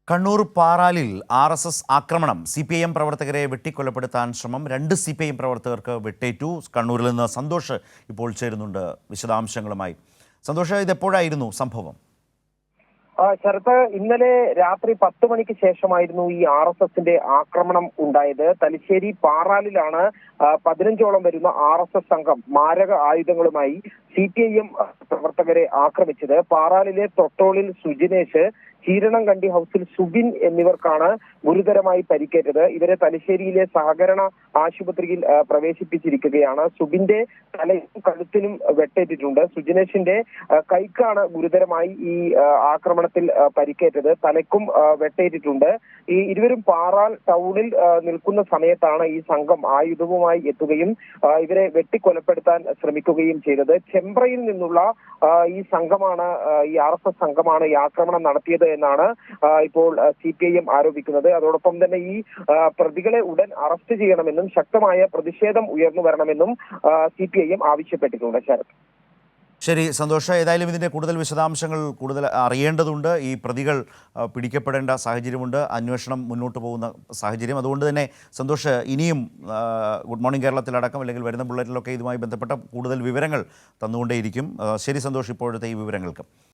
Kannur പാറാലിൽ RSS ആക്രമണം CPIM പ്രവർത്തകരെ വെട്ടിക്കൊലപ്പെടുത്താൻ ശ്രമം 2 CPIM പ്രവർത്തകർക്ക് വെട്ടേറ്റു. കണ്ണൂരിൽ നിന്ന് സന്തോഷ് ഇപ്പോൾ ചേരുന്നുണ്ട് വിശദാംശങ്ങളുമായി. സന്തോഷ്, ഇതെപ്പോഴായിരുന്നു സംഭവം? ശരത്ത്, ഇന്നലെ രാത്രി 10 മണിക്ക് ശേഷമായിരുന്നു ഈ RSSന്റെ ആക്രമണം ഉണ്ടായത്. തലശ്ശേരി പാറാലിലാണ് 15ഓളം വരുന്ന RSS സംഘം മാരക ആയുധങ്ങളുമായി CPIM പ്രവർത്തകരെ ആക്രമിച്ചത്. പാറാലിലെ തൊട്ടോളിൽ സുജിനേഷ്, ചീരണംകണ്ടി ഹൗസിൽ സുബിൻ എന്നിവർക്കാണ് ഗുരുതരമായി പരിക്കേറ്റത്. ഇവരെ തലശ്ശേരിയിലെ സഹകരണ ആശുപത്രിയിൽ പ്രവേശിപ്പിച്ചിരിക്കുകയാണ്. സുബിന്റെ തലയും കഴുത്തിനും വെട്ടേറ്റിട്ടുണ്ട്. സുജിനേഷിന്റെ കൈക്കാണ് ഗുരുതരമായി ഈ ആക്രമണത്തിൽ പരിക്കേറ്റത്. തലയ്ക്കും വെട്ടേറ്റിട്ടുണ്ട്. ഈ ഇരുവരും പാറാൽ ടൗണിൽ നിൽക്കുന്ന സമയത്താണ് ഈ സംഘം ആയുധവുമായി എത്തുകയും ഇവരെ വെട്ടിക്കൊലപ്പെടുത്താൻ ശ്രമിക്കുകയും ചെയ്തത്. ചെമ്പ്രയിൽ നിന്നുള്ള ഈ സംഘമാണ്, ഈ RSS സംഘമാണ് ഈ ആക്രമണം നടത്തിയത് എന്നാണ് ഇപ്പോൾ CPIM ആരോപിക്കുന്നത്. അതോടൊപ്പം തന്നെ ഈ പ്രതികളെ ഉടൻ അറസ്റ്റ് ചെയ്യണമെന്നും ശക്തമായ പ്രതിഷേധം ഉയർന്നു വരണമെന്നും CPIM ആവശ്യപ്പെട്ടിട്ടുണ്ട്. ശരത്, ശരി സന്തോഷ്, ഏതായാലും ഇതിൻ്റെ കൂടുതൽ വിശദാംശങ്ങൾ കൂടുതൽ അറിയേണ്ടതുണ്ട്. ഈ പ്രതികൾ പിടിക്കപ്പെടേണ്ട സാഹചര്യമുണ്ട്, അന്വേഷണം മുന്നോട്ട് പോകുന്ന സാഹചര്യം. അതുകൊണ്ട് തന്നെ സന്തോഷ്, ഇനിയും ഗുഡ് മോർണിംഗ് കേരളത്തിലടക്കം അല്ലെങ്കിൽ വരുന്ന ബുള്ളറ്റിലൊക്കെ ഇതുമായി ബന്ധപ്പെട്ട കൂടുതൽ വിവരങ്ങൾ തന്നുകൊണ്ടേയിരിക്കും. ശരി സന്തോഷ്, ഇപ്പോഴത്തെ ഈ വിവരങ്ങൾക്ക്.